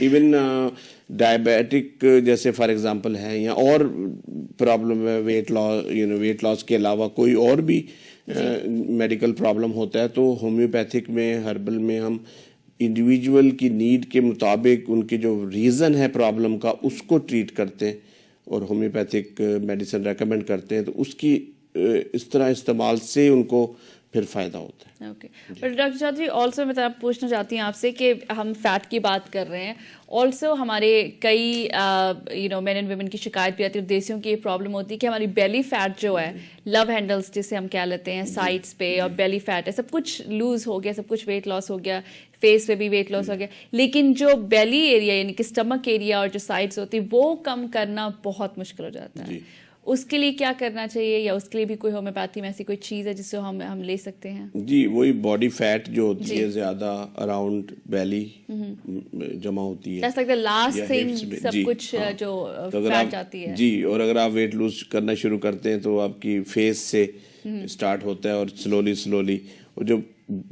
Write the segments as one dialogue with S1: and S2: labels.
S1: Even diabetic جیسے for example ہے یا اور پرابلم ہے ویٹ لاس کے علاوہ کوئی اور بھی میڈیکل پرابلم ہوتا ہے تو ہومیوپیتھک میں ہربل میں ہم انڈیویجول کی نیڈ کے مطابق ان کے جو ریزن ہے پرابلم کا اس کو ٹریٹ کرتے ہیں اور ہومیوپیتھک میڈیسن ریکمینڈ کرتے ہیں، تو اس کی اس طرح استعمال سے ان کو پھر فائدہ ہوتا ہے.
S2: Okay. But doctor Chaudhry also میں پوچھنا چاہتی ہوں آپ سے کہ ہم فیٹ کی بات کر رہے ہیں، آلسو ہمارے کئی مین اینڈ ویمن کی شکایت بھی آتی ہے، دیسیوں کی یہ پرابلم ہوتی ہے کہ ہماری بیلی فیٹ جو ہے لو ہینڈلس جسے ہم کہہ لیتے ہیں سائڈس پہ، اور بیلی فیٹ ہے سب کچھ لوز ہو گیا، سب کچھ ویٹ لاس ہو گیا، فیس پہ بھی ویٹ لاس ہو گیا، لیکن جو بیلی ایریا یعنی کہ اسٹمک ایریا اور جو سائڈس ہوتی ہے وہ کم کرنا بہت مشکل ہو جاتا ہے. اس کے لیے کیا کرنا چاہیے، یا اس کے لیے بھی کوئی ہومیوپیتھی میں ایسی کوئی چیز ہے جس سے ہم لے سکتے ہیں؟
S1: جی وہی باڈی فیٹ جو ہوتی ہے زیادہ اراؤنڈ بیلی جمع ہوتی ہے،
S2: That's like the last thing سب کچھ جو فیٹ جاتی ہے.
S1: جی اور اگر آپ ویٹ لوز کرنا شروع کرتے ہیں تو آپ کی فیس سے اسٹارٹ ہوتا ہے اور سلولی اور جو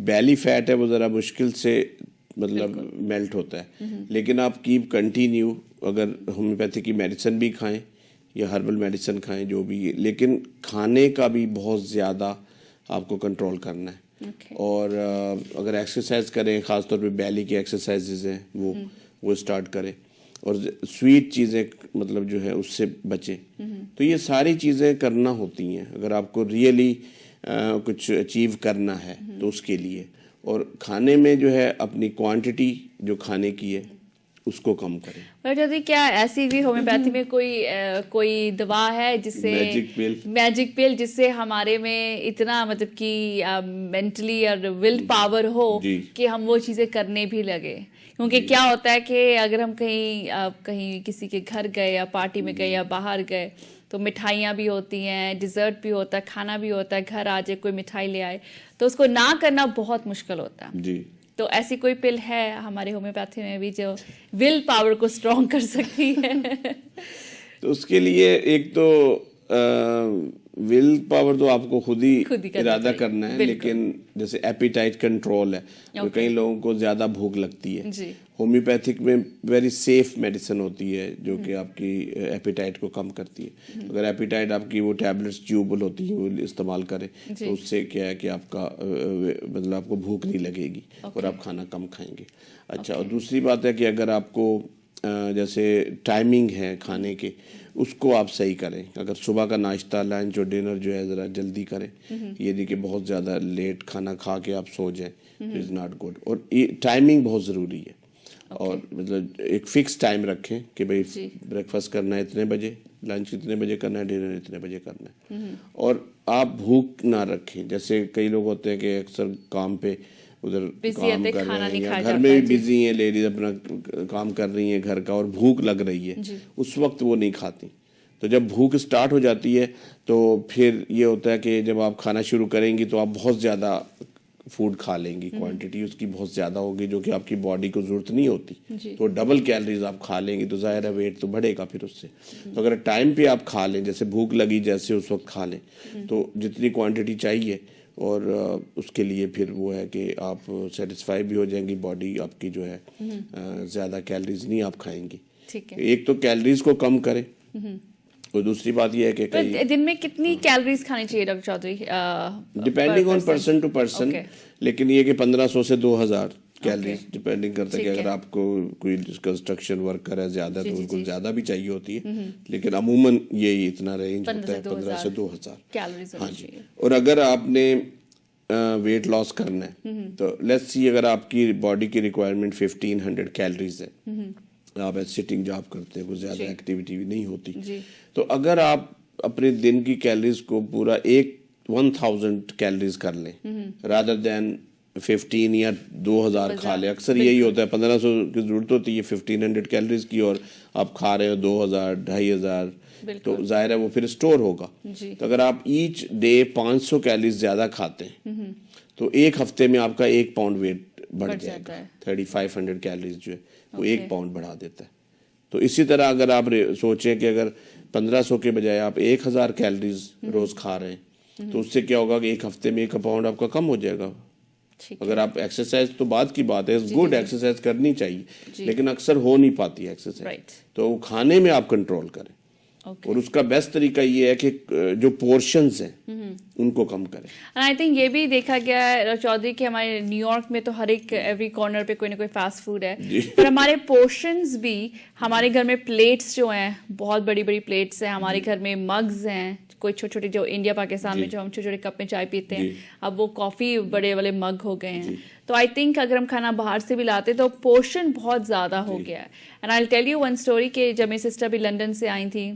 S1: بیلی فیٹ ہے وہ ذرا مشکل سے مطلب میلٹ ہوتا ہے. لیکن آپ کیپ کنٹینیو اگر ہومیوپیتھی کی میڈیسن بھی کھائیں یا ہربل میڈیسن کھائیں جو بھی، لیکن کھانے کا بھی بہت زیادہ آپ کو کنٹرول کرنا ہے. اور اگر ایکسرسائز کریں، خاص طور پہ بیلی کی ایکسرسائزز ہیں وہ اسٹارٹ کریں، اور سویٹ چیزیں مطلب جو ہے اس سے بچیں. تو یہ ساری چیزیں کرنا ہوتی ہیں اگر آپ کو ریئلی کچھ اچیو کرنا ہے تو اس کے لیے. اور کھانے میں جو ہے اپنی کوانٹٹی جو کھانے کی ہے اس کو کم کریں.
S2: کیا ایسی بھی ہومیوپیتھی میں کوئی دوا ہے جس سے میجک پل جس سے ہمارے میں اتنا مطلب کہ مینٹلی اور ول پاور ہو کہ ہم وہ چیزیں کرنے بھی لگے؟ کیونکہ کیا ہوتا ہے کہ اگر ہم کہیں کسی کے گھر گئے یا پارٹی میں گئے یا باہر گئے تو مٹھائیاں بھی ہوتی ہیں، ڈیزرٹ بھی ہوتا ہے، کھانا بھی ہوتا ہے، گھر آ جائے کوئی مٹھائی لے آئے تو اس کو نہ کرنا بہت مشکل ہوتا ہے.
S1: جی
S2: تو ایسی کوئی پل ہے ہمارے ہومیوپیتھی میں بھی جو ول پاور کو اسٹرانگ کر سکتی ہے؟
S1: تو اس کے لیے ایک تو ول پاور تو آپ کو خود ہی ارادہ کرنا ہے، لیکن جیسے ایپیٹائٹ کنٹرول ہے، تو کئی لوگوں کو زیادہ بھوک لگتی ہے. ہومیوپیتھک میں ویری سیف میڈیسن ہوتی ہے جو کہ آپ کی ایپیٹائٹ کو کم کرتی ہے. اگر ایپیٹائٹ آپ کی وہ ٹیبلٹس چیوبل ہوتی ہیں وہ استعمال کریں تو اس سے کیا ہے کہ آپ کا مطلب آپ کو بھوک نہیں لگے گی اور آپ کھانا کم کھائیں گے. اچھا، اور دوسری بات ہے کہ اگر آپ کو جیسے ٹائمنگ ہے کھانے کے اس کو آپ صحیح کریں. اگر صبح کا ناشتہ، لنچ اور ڈنر جو ہے ذرا جلدی کریں، یہ نہیں کہ بہت زیادہ لیٹ کھانا کھا کے آپ سو جائیں، از ناٹ گڈ. اور ٹائمنگ بہت ضروری ہے، اور مطلب ایک فکس ٹائم رکھیں کہ بھائی بریک فاسٹ کرنا ہے اتنے بجے، لنچ اتنے بجے کرنا ہے، ڈنر اتنے بجے کرنا ہے. اور آپ بھوک نہ رکھیں. جیسے کئی لوگ ہوتے ہیں کہ اکثر کام پہ ادھر کام کر رہے ہیں یا گھر میں بھی بزی ہیں، لیڈیز اپنا کام کر رہی ہیں گھر کا اور بھوک لگ رہی ہے، اس وقت وہ نہیں کھاتی. تو جب بھوک اسٹارٹ ہو جاتی ہے تو پھر یہ ہوتا ہے کہ جب آپ کھانا شروع کریں گی تو آپ بہت زیادہ فوڈ کھا لیں گی، کوانٹٹی اس کی بہت زیادہ ہوگی جو کہ آپ کی باڈی کو ضرورت نہیں ہوتی. تو ڈبل کیلریز آپ کھا لیں گی تو ظاہر ہے ویٹ تو بڑھے گا پھر اس سے. تو اگر ٹائم پہ آپ کھا لیں، جیسے بھوک لگی جیسے اس وقت کھا لیں تو جتنی کوانٹٹی چاہیے، اور اس کے لیے پھر وہ ہے کہ آپ سیٹسفائی بھی ہو جائیں گی، باڈی آپ کی جو ہے زیادہ کیلریز نہیں آپ کھائیں گی. ایک تو کیلریز کو کم کریں، اور دوسری بات یہ ہے کہ
S2: دن میں کتنی کیلریز کھانی چاہیے doctor Chaudhry?
S1: Depending on person to person, لیکن یہ کہ 1500 سے 2000 کیلریز ڈپینڈنگ کرتا ہے کہ اگر آپ کو کوئی کنسٹرکشن ورکر ہے زیادہ تو ان کو زیادہ بھی چاہیے ہوتی ہے، لیکن عموماً یہی اتنا رینج ہوتا ہے 15 سے 2000
S2: کیلریز.
S1: ہاں جی. اور اگر آپ نے ویٹ لاس کرنا ہے تو لیٹس سی اگر آپ کی باڈی کی ریکوائرمنٹ 1500 کیلریز ہے، آپ سٹنگ جاب کرتے ہیں، کوئی زیادہ ایکٹیویٹی بھی نہیں ہوتی، تو اگر آپ اپنے دن کی کیلریز کو پورا 1000 کیلریز کر لیں رادر دین 15 یا 2000 کھا لیں. اکثر یہی ہوتا ہے 1500 کی ضرورت ہوتی ہے 1500 کیلریز کی، اور آپ کھا رہے ہو 2000 2500، تو ظاہر ہے وہ پھر اسٹور ہوگا. تو اگر آپ ایچ ڈے 500 کیلریز زیادہ کھاتے ہیں تو ایک ہفتے میں آپ کا 1 پاؤنڈ ویٹ بڑھ جائے گا. 3500 کیلریز جو ہے وہ 1 پاؤنڈ بڑھا دیتا ہے. تو اسی طرح اگر آپ سوچیں کہ اگر 1500 کے بجائے آپ 1000 کیلریز روز کھا رہے ہیں تو اس سے کیا ہوگا کہ ایک ہفتے میں 1 پاؤنڈ آپ کا کم ہو جائے گا. اگر آپ ایکسرسائز تو بعد کی بات ہے, گڈ ایکسرسائز کرنی چاہیے, لیکن اکثر ہو نہیں پاتی ایکسرسائز, تو وہ کھانے میں آپ کنٹرول کریں. اور اس کا بیسٹ طریقہ یہ ہے کہ جو پورشنز ہیں ان کو کم کریں.
S2: آئی تھنک یہ بھی دیکھا گیا ہے چودھری کہ ہمارے نیو یارک میں تو ہر ایک ایوری کارنر پہ کوئی نہ کوئی فاسٹ فوڈ ہے, پر ہمارے پورشنز بھی, ہمارے گھر میں پلیٹس جو ہیں بہت بڑی بڑی پلیٹس ہیں, ہمارے گھر میں مگز ہیں, کوئی چھوٹے چھوٹے جو انڈیا پاکستان میں جو ہم چھوٹے چھوٹے کپ میں چائے پیتے ہیں, اب وہ کافی بڑے والے مگ ہو گئے ہیں. تو آئی تھنک اگر ہم کھانا باہر سے بھی لاتے تو پورشن بہت زیادہ ہو گیا ہے. And I will tell you one story کہ جب میری سسٹر بھی لنڈن سے آئی تھی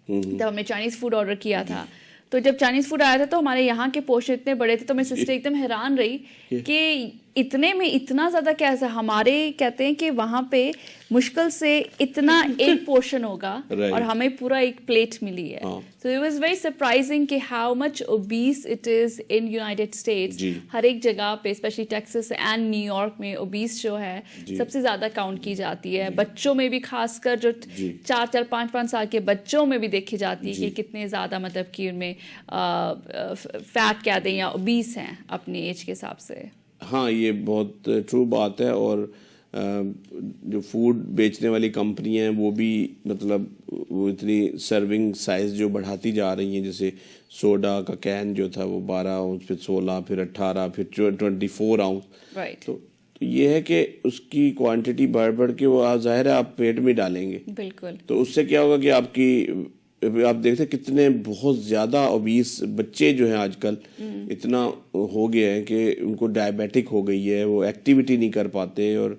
S2: تب ہم نے چائنیز فوڈ آرڈر کیا تھا, تو جب چائنیز فوڈ آیا تھا تو ہمارے یہاں کے پورشن اتنے بڑے تھے, تو میری سسٹر ایک دم حیران رہی کہ اتنے میں اتنا زیادہ کیسا. ہمارے کہتے ہیں کہ وہاں پہ مشکل سے اتنا ایک پورشن ہوگا اور ہمیں پورا ایک پلیٹ ملی ہے. So it was very surprising کہ how much obese it is in United States. ہر ایک جگہ پہ especially Texas and New York میں اوبیس جو ہے سب سے زیادہ کاؤنٹ کی جاتی ہے. بچوں میں بھی خاص کر جو 4 5 سال کے بچوں میں بھی دیکھی جاتی ہے کہ کتنے زیادہ مطلب کہ ان میں فیٹ کہہ دیں یا اوبیس ہیں اپنی ایج کے حساب سے.
S1: ہاں یہ بہت ٹرو بات ہے. اور جو فوڈ بیچنے والی کمپنیاں ہیں وہ بھی مطلب وہ اتنی سرونگ سائز جو بڑھاتی جا رہی ہیں, جیسے سوڈا کا کین جو تھا وہ 12 اونس, پھر 16, پھر 18, پھر 24 اونس. تو یہ ہے کہ اس کی کوانٹٹی بڑھ کے وہ ظاہر ہے آپ پیٹ میں ڈالیں گے.
S2: بالکل.
S1: تو اس سے کیا ہوگا کہ آپ دیکھتے کتنے بہت زیادہ اوبیس بچے جو ہیں آج کل اتنا ہو گیا ہے کہ ان کو ڈائبیٹک ہو گئی ہے, وہ ایکٹیویٹی نہیں کر پاتے اور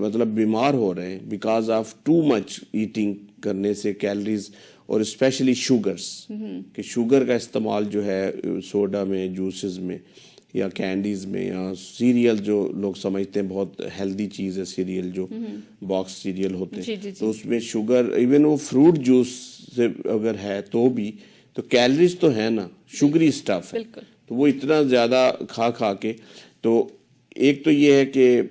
S1: مطلب بیمار ہو رہے ہیں because of too much eating کرنے سے, کیلریز اور اسپیشلی شوگرس, کہ شوگر کا استعمال جو ہے سوڈا میں, جوسز میں یا کینڈیز میں, یا سیریل جو لوگ سمجھتے ہیں بہت ہیلدی چیز ہے سیریل, جو باکس سیریل ہوتے ہیں, تو اس میں شوگر, ایون وہ فروٹ جوس سے اگر ہے تو بھی تو کیلریز تو ہے نا, شوگری اسٹف ہے, تو وہ اتنا زیادہ کھا کے. تو ایک تو یہ ہے کہ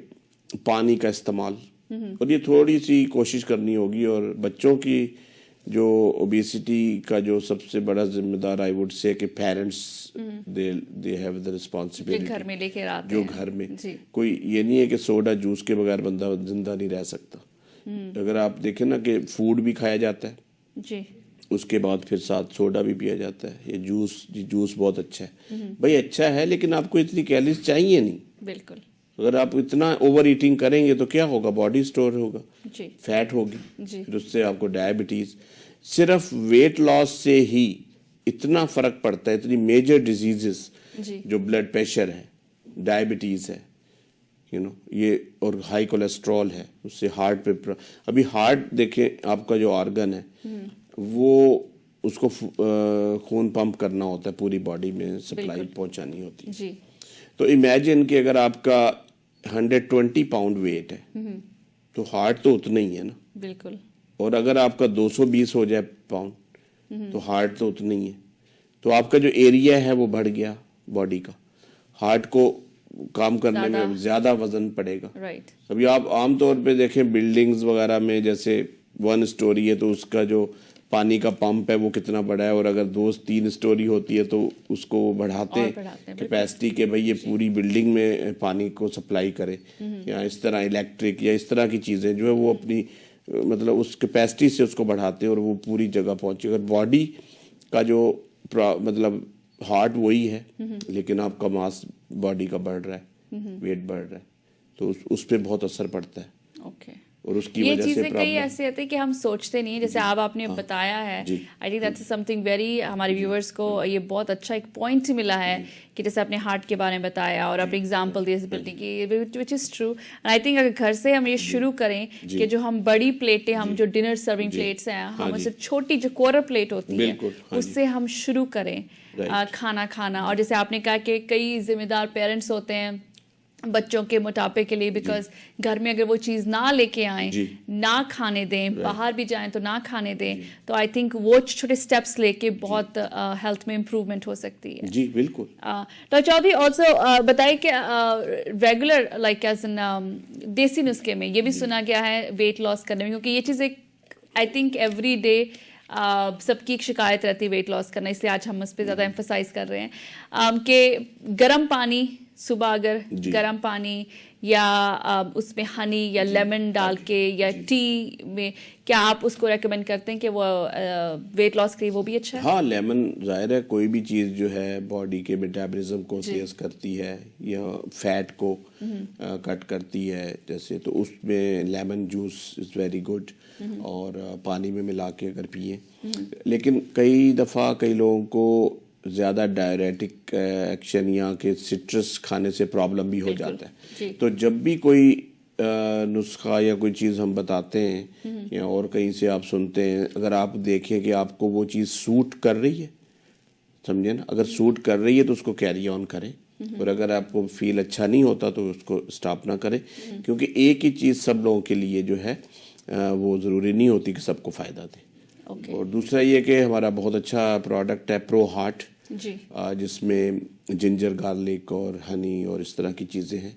S1: پانی کا استعمال, اور یہ تھوڑی سی کوشش کرنی ہوگی. اور بچوں کی جو اوبیسٹی کا جو سب سے بڑا ذمہ دار آئی وڈ سے کہ parents they have the responsibility,
S2: گھر میں لے کے آتے
S1: جو گھر میں کوئی یہ نہیں ہے کہ سوڈا جوس کے بغیر بندہ زندہ نہیں رہ سکتا. اگر آپ دیکھیں نا کہ فوڈ بھی کھایا جاتا ہے جی, اس کے بعد پھر ساتھ سوڈا بھی پیا جاتا ہے, یہ جوس بہت اچھا ہے بھائی, اچھا ہے, لیکن آپ کو اتنی کیلریز چاہیے نہیں. بالکل. اگر آپ اتنا اوور ایٹنگ کریں گے تو کیا ہوگا, باڈی اسٹور ہوگا, فیٹ ہوگی, پھر اس سے آپ کو ڈائبٹیز. صرف ویٹ لاس سے ہی اتنا فرق پڑتا ہے, اتنی میجر ڈیزیزز جو بلڈ پریشر ہے, ڈائبٹیز ہے, یہ اور ہائی کولیسٹرول ہے, اس سے ہارٹ پہ. ابھی ہارٹ دیکھیں, آپ کا جو آرگن ہے وہ اس کو خون پمپ کرنا ہوتا ہے, پوری باڈی میں سپلائی پہنچانی ہوتی ہے. تو امیجن کہ اگر آپ کا 120 پاؤنڈ ویٹ ہے تو ہارٹ تو اتنا ہی ہے نا. بالکل. اور اگر آپ کا 220 ہو جائے پاؤنڈ تو ہارٹ تو اتنا ہی ہے. تو آپ کا جو ایریا ہے وہ بڑھ گیا باڈی کا, ہارٹ کو کام کرنے میں زیادہ وزن پڑے گا. ابھی آپ عام طور پہ دیکھیں بلڈنگز وغیرہ میں, جیسے 1 اسٹوری ہے تو اس کا جو پانی کا پمپ ہے وہ کتنا بڑا ہے, اور اگر 2-3 اسٹوری ہوتی ہے تو اس کو بڑھاتے ہیں کیپیسٹی کہ بھئی یہ پوری بلڈنگ میں پانی کو سپلائی کرے, یا اس طرح الیکٹرک یا اس طرح کی چیزیں جو ہے وہ اپنی مطلب اس کیپیسٹی سے اس کو بڑھاتے ہیں اور وہ پوری جگہ پہنچے. اگر باڈی کا جو مطلب ہارٹ وہی ہے لیکن آپ کا ماس باڈی کا بڑھ رہا ہے, ویٹ بڑھ رہا ہے, تو اس پہ بہت اثر پڑتا ہے. اور اس کی
S2: یہ چیزیں کئی ایسے ہوتے ہیں کہ ہم سوچتے نہیں, جیسے آپ نے بتایا ہے. I think that's some thing very, ہمارے ویورس کو یہ بہت اچھا ایک پوائنٹ ملا ہے کہ جیسے آپ نے ہارٹ کے بارے میں بتایا اور اپنی ایگزامپل دی بلڈنگ کی, which is true. And I think اگر گھر سے ہم یہ شروع کریں کہ جو ہم بڑی پلیٹیں, ہم جو ڈنر سرونگ پلیٹس ہیں, ہم اسے چھوٹی جو کوارٹر پلیٹ ہوتی ہے اس سے ہم شروع کریں کھانا کھانا. اور جیسے آپ نے کہا کہ کئی ذمہ دار پیرنٹس ہوتے ہیں بچوں کے موٹاپے کے لیے, بیکاز گھر میں اگر وہ چیز نہ لے کے آئیں, نہ کھانے دیں, باہر بھی جائیں تو نہ کھانے دیں, تو آئی تھنک وہ چھوٹے اسٹیپس لے کے بہت ہیلتھ میں امپروومنٹ ہو سکتی ہے.
S1: جی بالکل.
S2: تو چودھری آلسو بتائیے کہ ریگولر لائک ایز ان دیسی نسخے میں یہ بھی سنا گیا ہے ویٹ لاس کرنے میں, کیونکہ یہ چیز ایک آئی تھنک ایوری ڈے سب کی ایک شکایت رہتی ہے ویٹ لاس کرنا, اس لیے آج ہم اس پہ زیادہ ایمفسائز کر رہے ہیں کہ گرم پانی صبح اگر گرم پانی یا اس میں ہنی یا لیمن ڈال کے یا ٹی میں، کیا آپ اس کو ریکمینڈ کرتے ہیں کہ وہ ویٹ لاس کے لیے وہ بھی اچھا ہے؟
S1: ہاں، لیمن ظاہر ہے کوئی بھی چیز جو ہے باڈی کے میٹابولزم کو تیز کرتی ہے یا فیٹ کو کٹ کرتی ہے جیسے، تو اس میں lemon juice is very good, اور پانی میں ملا کے اگر پئیں. لیکن کئی دفعہ کئی لوگوں کو زیادہ ڈائریٹک ایکشن یا کہ سٹرس کھانے سے پرابلم بھی ہو جاتا ہے. تو جب بھی کوئی نسخہ یا کوئی چیز ہم بتاتے ہیں یا اور کہیں سے آپ سنتے ہیں، اگر آپ دیکھیں کہ آپ کو وہ چیز سوٹ کر رہی ہے، سمجھے نا، اگر سوٹ کر رہی ہے تو اس کو کیری آن کریں، اور اگر آپ کو فیل اچھا نہیں ہوتا تو اس کو اسٹاپ نہ کریں، کیونکہ ایک ہی چیز سب لوگوں کے لیے جو ہے وہ ضروری نہیں ہوتی کہ سب کو فائدہ دے. اور دوسرا یہ کہ ہمارا بہت اچھا پروڈکٹ ہے پرو ہارٹ، جس میں جنجر گارلک اور ہنی اور اس طرح کی چیزیں ہیں،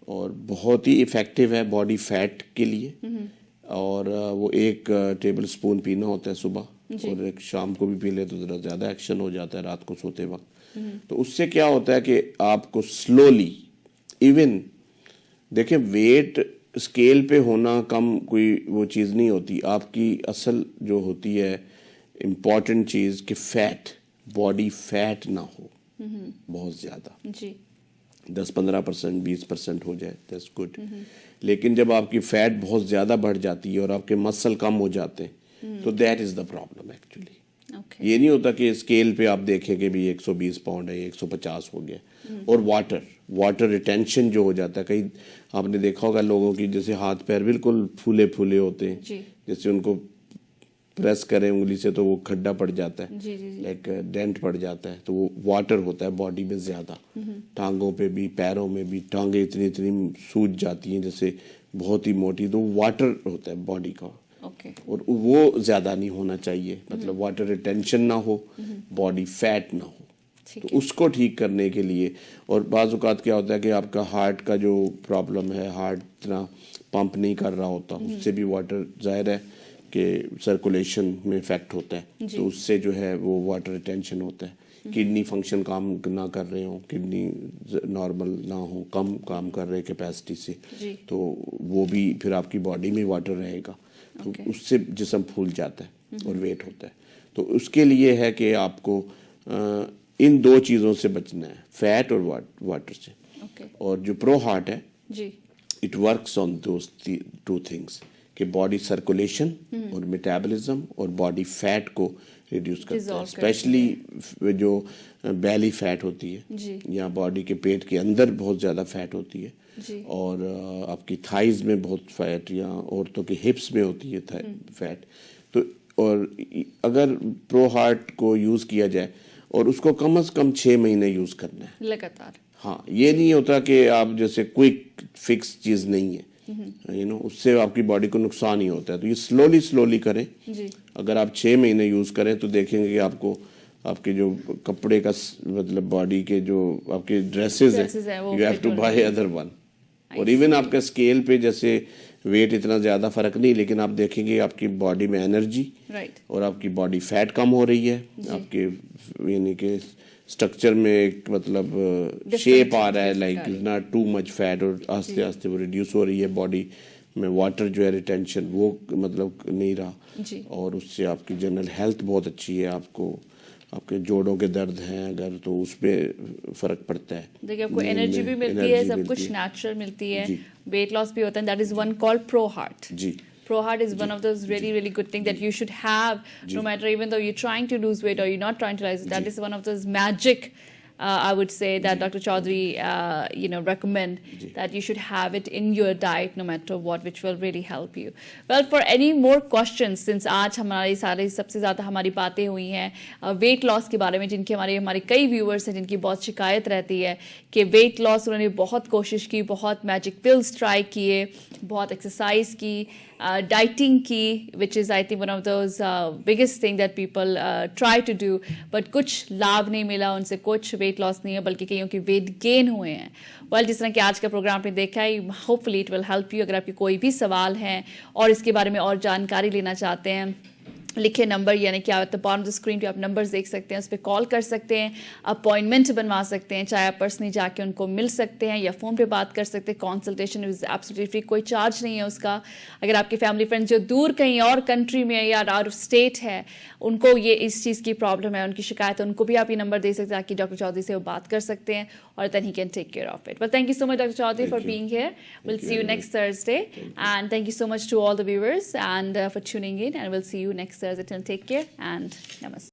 S1: اور بہت ہی افیکٹو ہے باڈی فیٹ کے لیے. اور وہ 1 ٹیبل اسپون پینا ہوتا ہے صبح، اور ایک شام کو بھی پی لے تو ذرا زیادہ ایکشن ہو جاتا ہے رات کو سوتے وقت. تو اس سے کیا ہوتا ہے کہ آپ کو سلولی، ایون دیکھیں ویٹ اسکیل پہ ہونا کم کوئی وہ چیز نہیں ہوتی، آپ کی اصل جو ہوتی ہے امپورٹنٹ چیز کہ فیٹ، باڈی فیٹ نہ ہو بہت زیادہ، 10-15%، 20% ہو جائے دیٹس گڈ. لیکن جب آپ کی فیٹ بہت زیادہ بڑھ جاتی ہے اور آپ کے مسل کم ہو جاتے ہیں تو that is the problem actually. یہ نہیں ہوتا کہ اسکیل پہ آپ دیکھیں کہ بھی 120 پاؤنڈ ہے، 150 ہو گیا. اور واٹر ریٹینشن جو ہو جاتا ہے، کئی آپ نے دیکھا ہوگا لوگوں کی جیسے ہاتھ پیر بالکل پھولے پھولے ہوتے ہیں، جیسے ان کو پریس کریں انگلی سے تو وہ کھڈا پڑ جاتا ہے، لائک ڈینٹ پڑ جاتا ہے، تو وہ واٹر ہوتا ہے باڈی میں زیادہ. ٹانگوں پہ بھی، پیروں میں بھی، ٹانگیں اتنی سوج جاتی ہیں جیسے بہت ہی موٹی، تو واٹر ہوتا ہے باڈی کا، اور وہ زیادہ نہیں ہونا چاہیے، مطلب واٹر ریٹینشن نہ ہو، باڈی فیٹ نہ ہو. تو اس کو ٹھیک کرنے کے لیے، اور بعض اوقات کیا ہوتا ہے کہ آپ کا ہارٹ کا جو پرابلم ہے، ہارٹ اتنا پمپ نہیں کر رہا ہوتا، اس سے بھی واٹر ظاہر ہے کہ سرکولیشن میں افیکٹ ہوتا ہے، تو اس سے جو ہے وہ واٹر ریٹینشن ہوتا ہے. کڈنی فنکشن کام نہ کر رہے ہوں، کڈنی نارمل نہ ہو، کم کام کر رہے کیپیسٹی سے، تو وہ بھی پھر آپ کی باڈی میں واٹر رہے گا، تو اس سے جسم پھول جاتا ہے اور ویٹ ہوتا ہے. تو اس کے لیے ہے کہ آپ کو ان 2 چیزوں سے بچنا ہے، فیٹ اور واٹر سے. اور جو پرو ہارٹ ہے it works on those 2 things کہ باڈی سرکولیشن اور میٹابولزم اور باڈی فیٹ کو ریڈیوس کرتا ہے، اسپیشلی جو بیلی فیٹ ہوتی ہے یا باڈی کے پیٹ کے اندر بہت زیادہ فیٹ ہوتی ہے، اور آپ کی تھائز میں بہت فیٹ، یا عورتوں کے ہپس میں ہوتی ہے فیٹ. تو اور اگر پرو ہارٹ کو یوز کیا جائے، اور اس کو کم از کم 6 مہینے یوز کرنا ہے
S2: لگاتار.
S1: ہاں، یہ نہیں ہوتا کہ آپ جیسے کوئک فکس چیز نہیں ہے، اس سے آپ کی باڈی کو نقصان ہی ہوتا ہے. تو یہ سلولی کریں. اگر آپ 6 مہینے یوز کریں تو دیکھیں گے کہ آپ کو آپ کے جو کپڑے کا مطلب باڈی کے جو آپ کے ڈریسز ہیں، you have to buy other one. اور ایون آپ کا اسکیل پہ جیسے ویٹ اتنا زیادہ فرق نہیں، لیکن آپ دیکھیں گے آپ کی باڈی میں انرجی اور آپ کی باڈی فیٹ کم ہو رہی ہے، آپ کے یعنی کہ اسٹرکچر میں ایک مطلب شیپ آ رہا ہے، like not too much fat, اور آہستہ آہستہ وہ ریڈیوس ہو رہی ہے باڈی میں. واٹر جو ہے ریٹینشن وہ مطلب نہیں رہا، اور اس سے آپ کی جنرل ہیلتھ بہت اچھی ہے. آپ کو آپ کے جوڑوں کے درد ہیں اگر تو اس پہ فرق پڑتا ہے.
S2: دیکھیے آپ کو انرجی بھی ملتی ہے، سب کچھ نیچرل ملتی ہے، ویٹ لاس بھی ہوتا ہے. That is one called pro heart. Pro Heart is one of those really good things that you should have, no matter, even though you're trying to lose weight or you're not trying to lose it. That is one of those magic, I would say, that Dr. Chaudhary recommend that you should have it in your diet no matter what, which will really help you. Well, for any more questions, since آج ہماری سارے سب سے زیادہ ہماری باتیں ہوئی ہیں weight loss کے بارے میں، جن کے ہمارے کئی ویورز ہیں جن کی بہت شکایت رہتی ہے کہ ویٹ لاس انہوں نے بہت کوشش کی، بہت میجک پلز ٹرائی کیے، بہت ایکسرسائز کی، ڈائٹنگ کی، which is I think one of those biggest thing that people try to do, but کچھ لابھ نہیں ملا ان سے، کچھ ویٹ لاس نہیں ہے بلکہ کئیوں کی ویٹ گین ہوئے ہیں. ویل جس طرح کہ آج کا پروگرام آپ نے دیکھا ہے، hope fully it will help you. اگر آپ کے کوئی بھی سوال ہیں اور اس کے بارے میں اور جانکاری لینا چاہتے ہیں لکھے نمبر یعنی کہ آپ بارڈ آف دا اسکرین پہ آپ نمبرز دیکھ سکتے ہیں, اس پہ کال کر سکتے ہیں, اپوائنٹمنٹ بنوا سکتے ہیں, چاہے آپ پرسنلی جا کے ان کو مل سکتے ہیں یا فون پہ بات کر سکتے ہیں. کنسلٹیشن از ایبسلیٹلی فری, کوئی چارج نہیں ہے اس کا. اگر آپ کے فیملی فرینڈ جو دور کہیں اور کنٹری میں یا آؤٹ آف اسٹیٹ ہے, ان کو یہ اس چیز کی پرابلم ہے, ان کی شکایت ہے, ان کو بھی آپ یہ نمبر دے سکتے ہیں تاکہ ڈاکٹر چودھری سے وہ بات کر سکتے ہیں اور then he can take care of it. But thank you so much doctor Chaudhry for being here. Will see you next Thursday and thank you so much to all the viewers and for tuning in and will see you next Thursday. Take care and namaste.